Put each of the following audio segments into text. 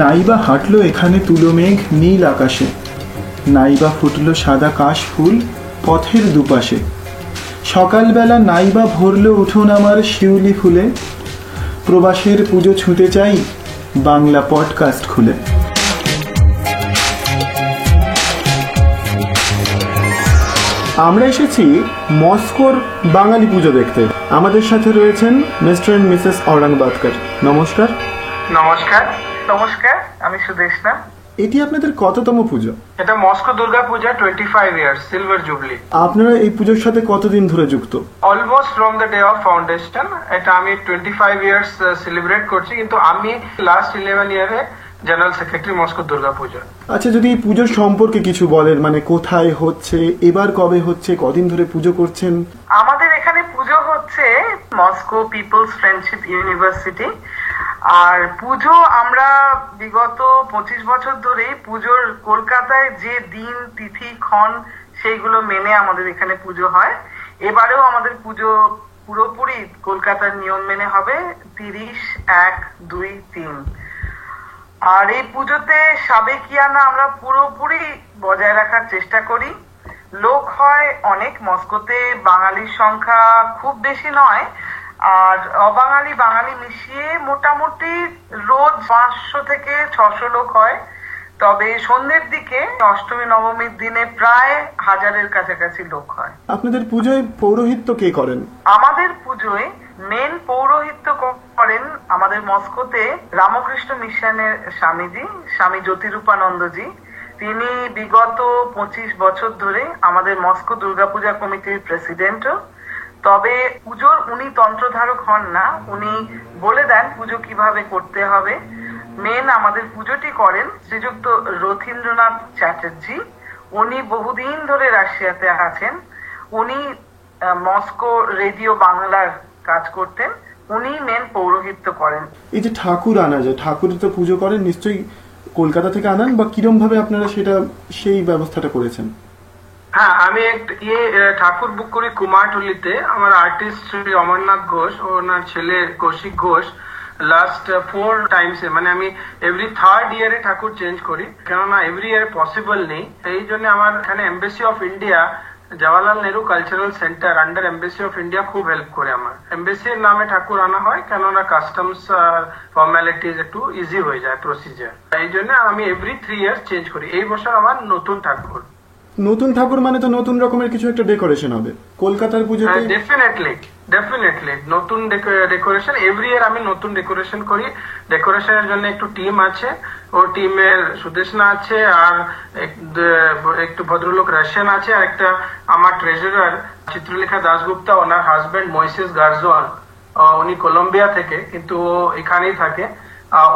নাইবা হাঁটলো এখানে তুলো মেঘ নীল আকাশে, নাইবা ফুটলো সাদা কাশ ফুল পথের দুপাশে, সকালবেলা নাইবা ভরলো উঠোন আমার শিউলি ফুলে, প্রবাসের পুজো ছুঁতে চাই বাংলা পডকাস্ট খুলে। আমরা এসেছি মস্কোর বাঙালি পুজো দেখতে। আমাদের সাথে রয়েছেন মিস্টার এন্ড মিসেস অরাংবাদকর। নমস্কার। নমস্কার। নমস্কার, আমি সুদেশনা। এটি আপনাদের কততম পুজো? এটা মস্কো দুর্গা পূজা 25 ইয়ার্স সিলভার জুবলি। আপনারা এই পুজোর সাথে কতদিন ধরে যুক্ত? Almost from the day of foundation. এটা আমি 25 ইয়ার্স সেলিব্রেট করছি, কিন্তু আমি লাস্ট 11 ইয়ারে জেনারেল সেক্রেটারি মস্কো দুর্গা পূজা। আচ্ছা, যদি এই পুজোর সম্পর্কে কিছু বলেন, মানে কোথায় হচ্ছে, এবার কবে হচ্ছে, কদিন ধরে পুজো করছেন? আমাদের এখানে পুজো হচ্ছে মস্কো পিপলস ফ্রেন্ডশিপ ইউনিভার্সিটি। আর পুজো আমরা বিগত 25 বছর ধরে পুজোর কলকাতায় যে দিন তিথি ক্ষণ সেইগুলো মেনে আমাদের এখানে পুজো হয়। এবারেও আমাদের পুজো পুরোপুরি কলকাতার নিয়ম মেনে হবে 30, 1, 2, 3। আর এই পুজোতে সাবেকিয়ানা আমরা পুরোপুরি বজায় রাখার চেষ্টা করি। লোক হয় অনেক, মস্কোতে বাঙালির সংখ্যা খুব বেশি নয়, আর অবাঙালি বাঙালি মিশিয়ে মোটামুটি রোজ 500 থেকে 600 লোক হয়। তবে সন্ধ্যের দিকে অষ্টমী নবমীর দিনে প্রায় 1000-এর কাছাকাছি লোক হয়। আপনাদের পুজোয় পৌরোহিত্য কে করেন? আমাদের পুজোয় মেন পৌরোহিত্য করেন আমাদের মস্কোতে রামকৃষ্ণ মিশনের স্বামীজি, স্বামী জ্যোতিরূপানন্দজি। তিনি বিগত 25 বছর ধরে আমাদের মস্কো দুর্গাপূজা কমিটির প্রেসিডেন্টও। তবে পুজোর উনি তন্ত্রধারক হন না, উনি বলে দেন পুজো কিভাবে করতে হবে। মেন আমাদের পুজোটি করেন শ্রীযুক্ত রথীন্দ্রনাথ চ্যাটার্জি। উনি বহুদিন ধরে রাশিয়াতে আছেন। উনি মস্কো রেডিও বাংলার কাজ করতেন। উনি মেন পৌরোহিত্য করেন। এই যে ঠাকুর আনা যায়, ঠাকুর তো পুজো করেন নিশ্চয়ই কলকাতা থেকে আনান, বা কিরম ভাবে আপনারা সেই ব্যবস্থাটা করেছেন? হ্যাঁ, আমি ঠাকুর বুক করি কুমারটুলিতে। আমার আর্টিস্ট শ্রী অমরনাথ ঘোষ, ওনার ছেলে কৌশিক ঘোষ লাস্ট 4 টাইমস, মানে আমি এভরি 3rd ইয়ারে ঠাকুর চেঞ্জ করি, কেননা এভরি ইয়ারে পসিবল নেই। এই জন্য আমার এখানে embassy of India, Jawaharlal Nehru cultural centre under embassy of India খুব হেল্প করে আমার। এমবাসির নামে ঠাকুর আনা হয়, কেননা কাস্টমস ফর্মালিটিজ একটু ইজি হয়ে যায় প্রসিজার। এই জন্য আমি এভরি 3 ইয়ার্স চেঞ্জ করি। এই বছর আমার নতুন ঠাকুর। নতুন ঠাকুর মানে তো নতুন রকমের কিছু একটা ডেকোরেশন হবে কলকাতার পুজোতে। ডেফিনেটলি নতুন ডেকোরেশন। এভরি ইয়ার আমি নতুন ডেকোরেশন করি। ডেকোরেশনের জন্য একটু টিম আছে, ও টিমের সুদেশনা আছে, আর একটু ভদ্রলোক রাশিয়ান আছে, আর একটা আমার ট্রেজারার চিত্রলেখা দাশগুপ্তা, ওনার হাজবেন্ড ময়সেস গার্জোয়ান, উনি কলম্বিয়া থেকে, কিন্তু ও এখানেই থাকে,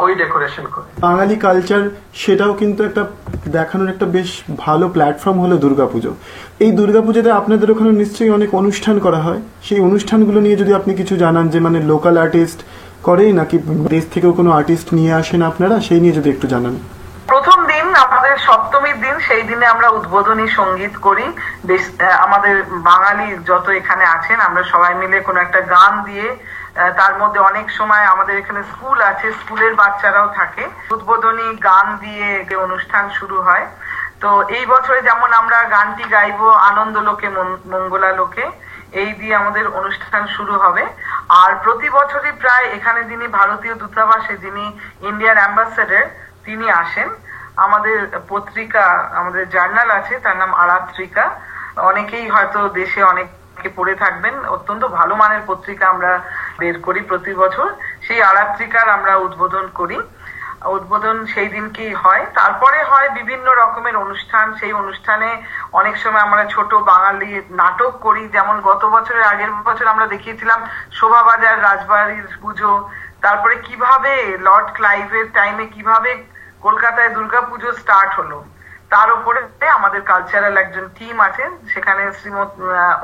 ওই ডেকোরেশন করে। বাঙালি কালচার সেটাও কিন্তু একটা দেখানোর একটা বেশ ভালো প্ল্যাটফর্ম হলো দুর্গাপুজো। এই দুর্গাপুজোতে আপনাদের ওখানে নিশ্চয়ই অনেক অনুষ্ঠান করা হয়। সেই অনুষ্ঠানগুলো নিয়ে যদি আপনি কিছু জানান, যে মানে লোকাল আর্টিস্ট করে নাকি দেশ থেকেও কোনো আর্টিস্ট নিয়ে আসেন আপনারা, সেই নিয়ে যদি একটু জানান। প্রথম দিন আমাদের সপ্তমীর দিন, সেই দিনে আমরা উদ্বোধনী সঙ্গীত করি। আমাদের বাঙালি যত এখানে আছেন আমরা সবাই মিলে কোনো একটা গান দিয়ে, তার মধ্যে অনেক সময় আমাদের এখানে স্কুল আছে, স্কুলের বাচ্চারাও থাকে, উদ্বোধনী গান দিয়ে অনুষ্ঠান শুরু হয়। তো এই বছরে যেমন আমরা গানটি গাইবো আনন্দ লোকে মঙ্গলা লোকে, এই দিয়ে আমাদের অনুষ্ঠান শুরু হবে। আর প্রতি বছরই প্রায় এখানে যিনি ভারতীয় দূতাবাসে, যিনি ইন্ডিয়ান অ্যাম্বাসেডর, তিনি আসেন। আমাদের পত্রিকা, আমাদের জার্নাল আছে, তার নাম আরাত্রিকা। অনেকেই হয়তো দেশে অনেকে পড়ে থাকবেন, অত্যন্ত ভালো মানের পত্রিকা আমরা বের করি প্রতি বছর। সেই আরাত্রিকার আমরা উদ্বোধন করি। উদ্বোধন সেই দিনকেই হয়। তারপরে হয় বিভিন্ন রকমের অনুষ্ঠান। সেই অনুষ্ঠানে অনেক সময় আমরা ছোট বাঙালি নাটক করি, যেমন গত বছরের আগের বছর আমরা দেখিয়েছিলাম শোভাবাজার রাজবাড়ির পুজো। তারপরে কিভাবে লর্ড ক্লাইভের টাইমে কিভাবে কলকাতায় দুর্গাপুজো স্টার্ট হলো, তার উপরে আমাদের কালচারাল একজন টিম আছে, সেখানে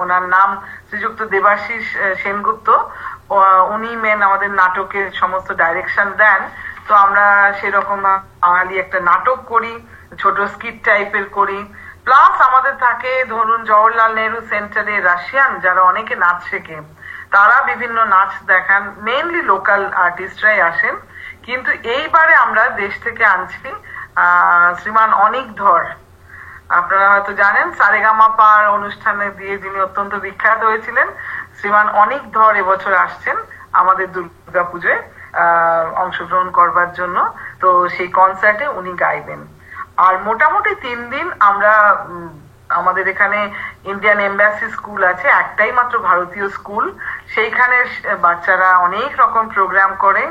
ওনার নাম শ্রীযুক্ত দেবাশিস সেনগুপ্ত, উনি মেন আমাদের নাটকের সমস্ত ডাইরেকশন দেন। তো আমরা সেরকম বাঙালি একটা নাটক করি, ছোট স্কিট টাইপের করি। প্লাস আমাদের থাকে ধরুন জওহরলাল নেহরু সেন্টারে রাশিয়ান যারা অনেকে নাচ শেখে, তারা বিভিন্ন নাচ দেখান। মেইনলি লোকাল আর্টিস্টরাই আসেন, কিন্তু এইবারে আমরা দেশ থেকে আনছি শ্রীমান অনিক ধর। আপনারা হয়তো জানেন সারেগামাপার অনুষ্ঠানে দিয়ে যিনি অত্যন্ত বিখ্যাত হয়েছিলেন, শ্রীমান অনিক ধর এবছর আসছেন আমাদের দুর্গাপুজোয় অংশগ্রহণ করবার জন্য। তো সেই কনসার্টে উনি গাইবেন। আর মোটামুটি 3 দিন আমরা আমাদের এখানে ইন্ডিয়ান এম্বাসি স্কুল আছে, একটাই মাত্র ভারতীয় স্কুল, সেইখানে বাচ্চারা অনেক রকম প্রোগ্রাম করে,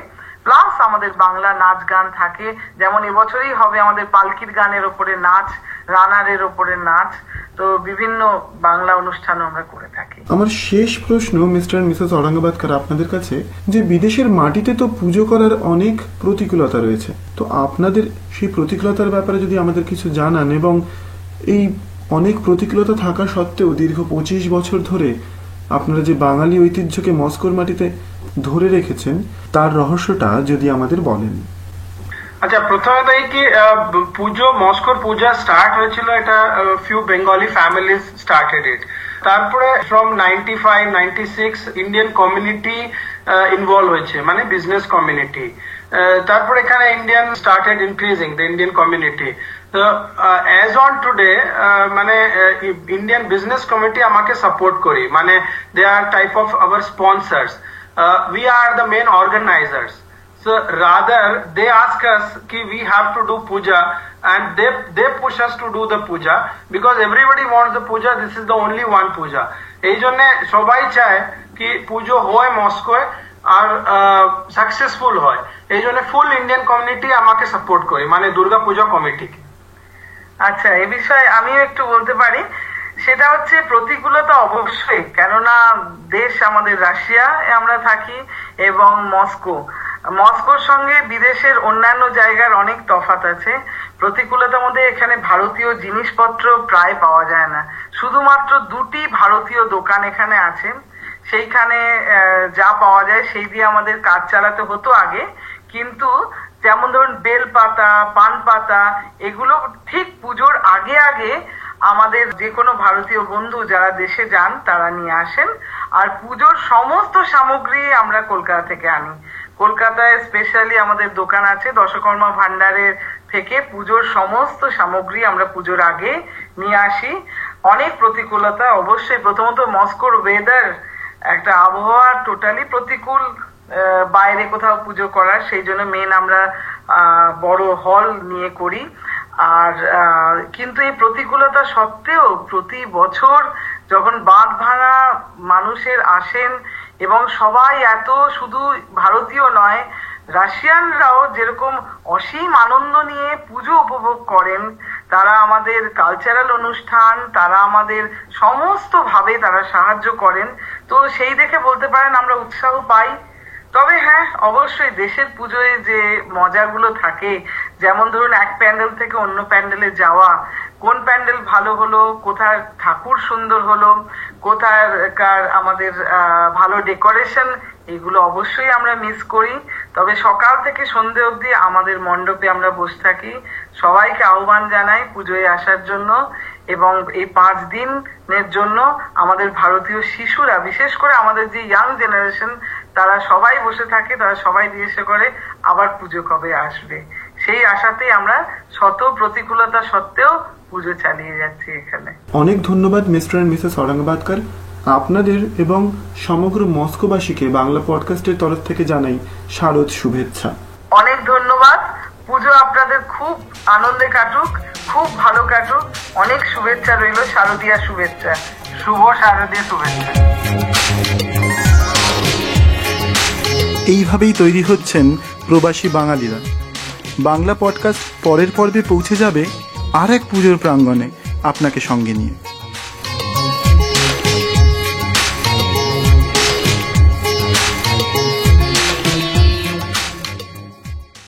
প্লাস আমাদের বাংলা নাচ গান থাকে। যেমন এবছরই হবে আমাদের পালকির গানের ওপরে নাচ, রানারের ওপরে নাচ, তো বিভিন্ন বাংলা অনুষ্ঠান আমরা করে থাকি। আমার শেষ প্রশ্ন মিস্টার এন্ড মিসেস ঔরঙ্গাবাদকর আপনাদের কাছে, যে বিদেশের মাটিতে তো পুজো করার অনেক প্রতিকূলতা রয়েছে, তো আপনাদের সেই প্রতিকূলতার ব্যাপারে যদি আমাদের কিছু জানান, এবং এই অনেক প্রতিকূলতা থাকা সত্ত্বেও দীর্ঘ 25 বছর ধরে আপনারা যে বাঙালি ঐতিহ্যকে মস্কোর মাটিতে ধরে রেখেছেন তার রহস্যটা যদি আমাদের বলেন। আচ্ছা, প্রথমত এই কি পুজো, মস্কোর পূজা স্টার্ট হয়েছিল, এটা few Bengali families started it. তারপরে ফ্রম 95-96 ইন্ডিয়ান কমিউনিটি ইনভলভ হয়েছে, মানে বিজনেস কমিউনিটি। তারপরে এখানে Indian started increasing the Indian community. তো অ্যাজ অন টুডে মানে ইন্ডিয়ান বিজনেস কমিটি আমাকে সাপোর্ট করি, মানে they are type of our sponsors, we are the main organizers. So rather they ask us ki we have to do puja, and they push us to do the puja because everybody wants the puja. This is the only one puja. এই জন্য সবাই চায় কি পুজো হয় মস্কোয় আর successful হয়। এই জন্য ফুল Indian community আমাকে সাপোর্ট করে, মানে দুর্গা পূজা কমিটি। আচ্ছা, এই বিষয়ে আমিও একটু বলতে পারি। সেটা হচ্ছে প্রতিকূলতা অবশ্যই, কেননা দেশ আমাদের রাশিয়ায় আমরা থাকি এবং মস্কোর সঙ্গে বিদেশের অন্যান্য জায়গার অনেক তফাৎ আছে। প্রতিকূলতার মধ্যে এখানে ভারতীয় জিনিসপত্র প্রায় পাওয়া যায় না, শুধুমাত্র 2টি ভারতীয় দোকান এখানে আছে, সেইখানে যা পাওয়া যায় সেই দিয়ে আমাদের কাজ চালাতে হতো আগে। কিন্তু যেমন ধরুন বেলপাতা, পান পাতা, এগুলো ঠিক পুজোর আগে আগে আমাদের যে কোনো ভারতীয় বন্ধু যারা দেশে যান তারা নিয়ে আসেন। আর পুজোর সমস্ত সামগ্রী আমরা কলকাতা থেকে আনি। কলকাতায় স্পেশালি আমাদের দোকান আছে দশকর্মা ভান্ডারের থেকে পুজোর সমস্ত সামগ্রী আমরা পুজোর আগে নিয়ে আসি। অনেক প্রতিকূলতা অবশ্যই, প্রথমত মস্কোর ওয়েদার, একটা আবহাওয়া টোটালি প্রতিকূল বাইরে কোথাও পুজো করার, সেই জন্য মেন আমরা বড় হল নিয়ে করি। আর কিন্তু এই প্রতিকূলতা সত্ত্বেও প্রতি বছর যখন বাঁধ ভাঙা মানুষের আসেন, এবং সবাই এত, শুধু ভারতীয় নয় রাশিয়ানরাও যেরকম অসীম আনন্দ নিয়ে পুজো উপভোগ করেন, তারা আমাদের কালচারাল অনুষ্ঠান, তারা আমাদের সমস্ত ভাবে তারা সাহায্য করেন। তো সেই দেখে বলতে পারেন আমরা উৎসাহ পাই। তবে হ্যাঁ, অবশ্যই দেশের পুজোয় যে মজাগুলো থাকে, যেমন ধরুন এক প্যান্ডেল থেকে অন্য প্যান্ডেলে যাওয়া, কোন প্যান্ডেল ভালো হলো, কোথায় ঠাকুর সুন্দর হলো, কোথাকার আমাদের ভালো ডেকোরেশন, এগুলো অবশ্যই আমরা মিস করি। তবে সকাল থেকে সন্ধে অবধি আমাদের মণ্ডপে আমরা বসে থাকি, সবাইকে আহ্বান জানাই পুজোয় আসার জন্য। এবং এই 5 দিনের জন্য আমাদের ভারতীয় শিশুরা, বিশেষ করে আমাদের যে ইয়াং জেনারেশন, তারা সবাই বসে থাকে, তারা সবাই জিজ্ঞাসা করে আবার পুজো কবে আসবে। সেই আশাতেই আমরা শত প্রতিকূলতা সত্ত্বেও পুজো চালিয়ে যাচ্ছি এখানে। অনেক ধন্যবাদ মিস্টার এন্ড মিসেস ঔরঙ্গাবাদকর। আপনাদের এবং সমগ্র মস্কোবাসীকে বাংলা পডকাস্টের তরফ থেকে জানাই শারদ শুভেচ্ছা। অনেক ধন্যবাদ। পুজো আপনাদের খুব আনন্দে কাটুক, খুব ভালো কাটুক। অনেক শুভেচ্ছা রইল, শারদীয়া শুভেচ্ছা, শুভ শারদীয় শুভেচ্ছা। এইভাবেই তৈরি হচ্ছেন প্রবাসী বাঙালিরা। বাংলা পডকাস্ট পরের পর্বে পৌঁছে যাবে আর এক পুজোর প্রাঙ্গণে আপনাকে সঙ্গে নিয়ে।